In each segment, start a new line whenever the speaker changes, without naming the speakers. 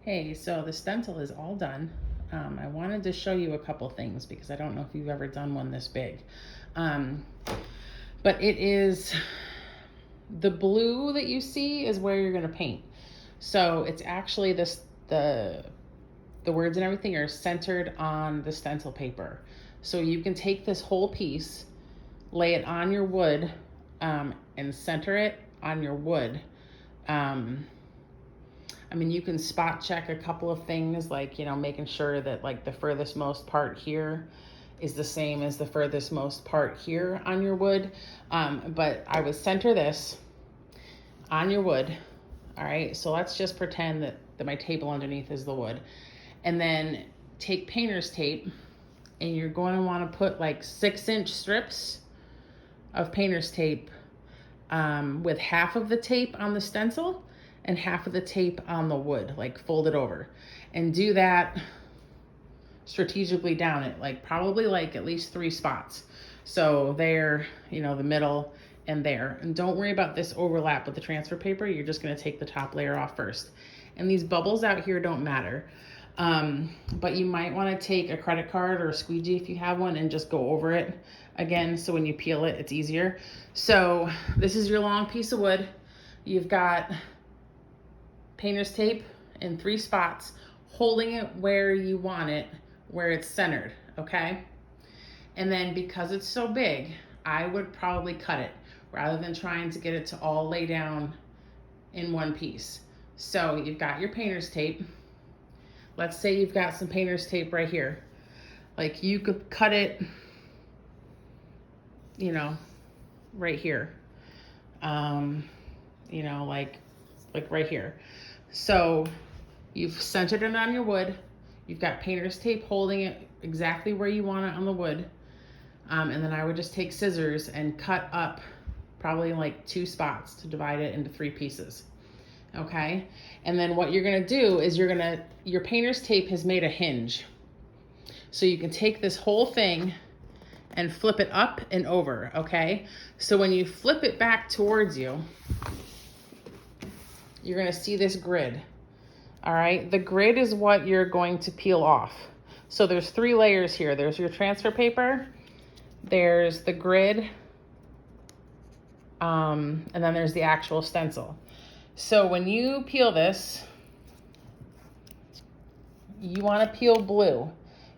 Hey, so the stencil is all done. I wanted to show you a couple things because I don't know if you've ever done one this big. But it is, the blue that you see is where you're gonna paint. So it's actually the words and everything are centered on the stencil paper. So you can take this whole piece, lay it on your wood, and center it on your wood. I mean, you can spot check a couple of things, like, making sure that like the furthest most part here is the same as the furthest most part here on your wood. But I would center this on your wood. All right, so let's just pretend that my table underneath is the wood. And then take painter's tape, and you're going to want to put like 6-inch strips of painter's tape with half of the tape on the stencil and half of the tape on the wood, like fold it over, and do that strategically down it, like probably like at least 3 spots. So there, the middle and there. And don't worry about this overlap with the transfer paper. You're just gonna take the top layer off first. And these bubbles out here don't matter. But you might wanna take a credit card or a squeegee if you have one and just go over it again. So when you peel it, it's easier. So this is your long piece of wood. You've got painter's tape in 3 spots, holding it where you want it, where it's centered, okay? And then because it's so big, I would probably cut it rather than trying to get it to all lay down in one piece. So you've got your painter's tape. Let's say you've got some painter's tape right here. Like you could cut it, right here. Like right here. So you've centered it on your wood. You've got painter's tape holding it exactly where you want it on the wood. And then I would just take scissors and cut up probably like 2 spots to divide it into 3 pieces. Okay. And then what you're going to do is your painter's tape has made a hinge. So you can take this whole thing and flip it up and over. Okay. So when you flip it back towards you, you're going to see this grid. All right. The grid is what you're going to peel off. So there's 3 layers here. There's your transfer paper. There's the grid. And then there's the actual stencil. So when you peel this, you want to peel blue.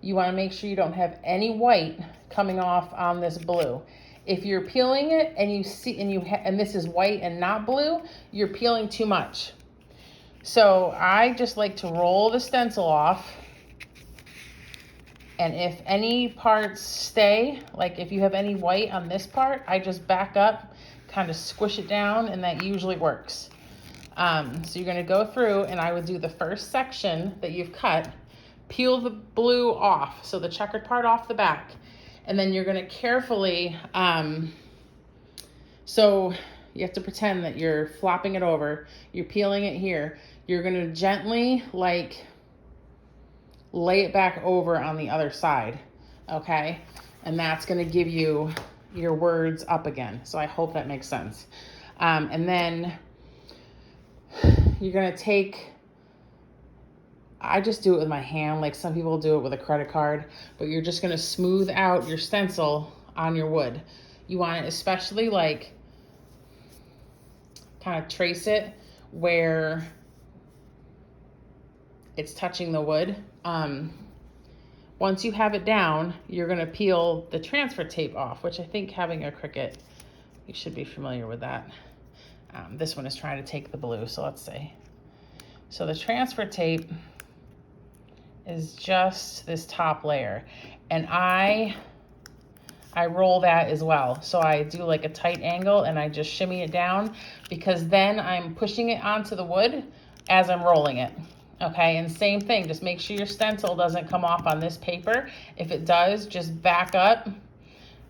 You want to make sure you don't have any white coming off on this blue. If you're peeling it and you see, and this is white and not blue, you're peeling too much. So I just like to roll the stencil off. And if any parts stay, like if you have any white on this part, I just back up, kind of squish it down, and that usually works. So you're gonna go through, and I would do the first section that you've cut, peel the blue off, so the checkered part off the back. And then you're gonna carefully, so you have to pretend that you're flopping it over, you're peeling it here. You're gonna gently like lay it back over on the other side, okay? And that's gonna give you your words up again. So I hope that makes sense. And then you're gonna take, I just do it with my hand, like some people do it with a credit card, but you're just gonna smooth out your stencil on your wood. You want to especially like kind of trace it where it's touching the wood. Once you have it down, you're gonna peel the transfer tape off, which I think having a Cricut, you should be familiar with that. This one is trying to take the blue, so let's see. So the transfer tape is just this top layer, and I roll that as well. So I do like a tight angle and I just shimmy it down, because then I'm pushing it onto the wood as I'm rolling it. Okay, and same thing, just make sure your stencil doesn't come off on this paper. If it does, just back up,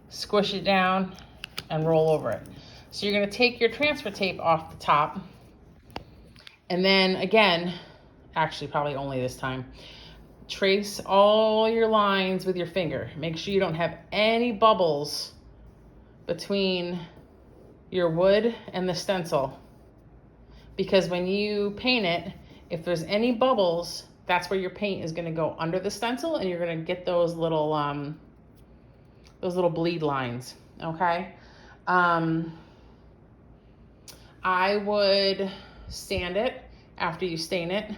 squish it down, and roll over it. So you're gonna take your transfer tape off the top, and then again, actually probably only this time, trace all your lines with your finger. Make sure you don't have any bubbles between your wood and the stencil, because when you paint it, If there's any bubbles, that's where your paint is gonna go under the stencil, and you're gonna get those little bleed lines, okay? I would sand it after you stain it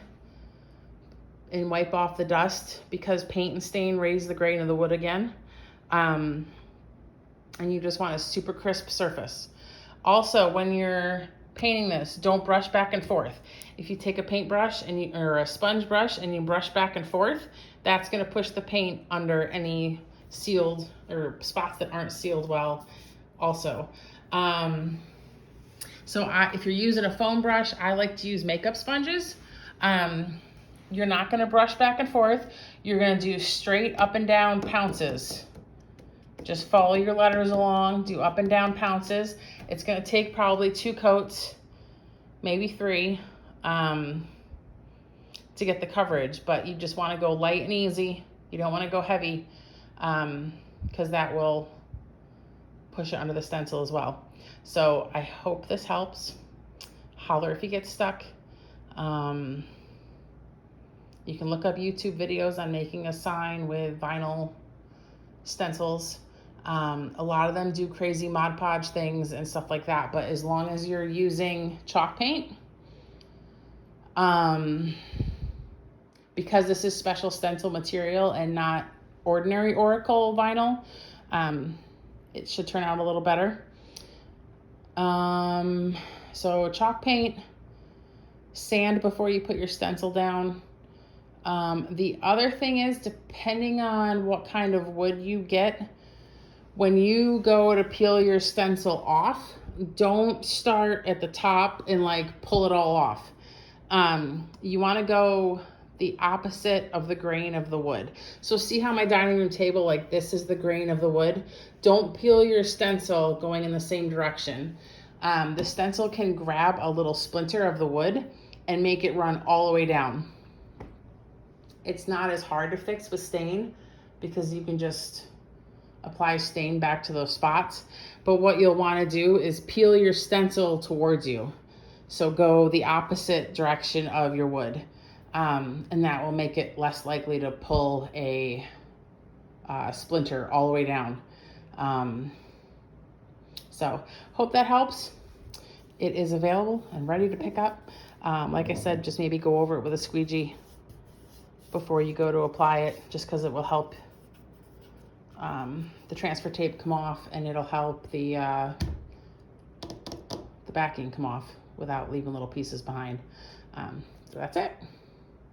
and wipe off the dust, because paint and stain raise the grain of the wood again. And you just want a super crisp surface. Also, when you're painting this, don't brush back and forth. If you take a paintbrush or a sponge brush and you brush back and forth, that's gonna push the paint under any sealed or spots that aren't sealed well also. If you're using a foam brush, I like to use makeup sponges. You're not gonna brush back and forth. You're gonna do straight up and down pounces. Just follow your letters along, do up and down pounces. It's gonna take probably 2 coats, maybe 3, to get the coverage, but you just wanna go light and easy. You don't wanna go heavy, because that will push it under the stencil as well. So I hope this helps. Holler if you get stuck. You can look up YouTube videos on making a sign with vinyl stencils. A lot of them do crazy Mod Podge things and stuff like that, but as long as you're using chalk paint, because this is special stencil material and not ordinary Oracle vinyl, it should turn out a little better. So chalk paint, sand before you put your stencil down. The other thing is, depending on what kind of wood you get, when you go to peel your stencil off, don't start at the top and like pull it all off. You want to go the opposite of the grain of the wood. So see how my dining room table, like this is the grain of the wood? Don't peel your stencil going in the same direction. The stencil can grab a little splinter of the wood and make it run all the way down. It's not as hard to fix with stain, because you can just apply stain back to those spots. But what you'll want to do is peel your stencil towards you. So go the opposite direction of your wood. And that will make it less likely to pull a splinter all the way down. So hope that helps. It is available and ready to pick up. Like I said, just maybe go over it with a squeegee before you go to apply it, just because it will help the transfer tape come off, and it'll help the backing come off without leaving little pieces behind. So that's it.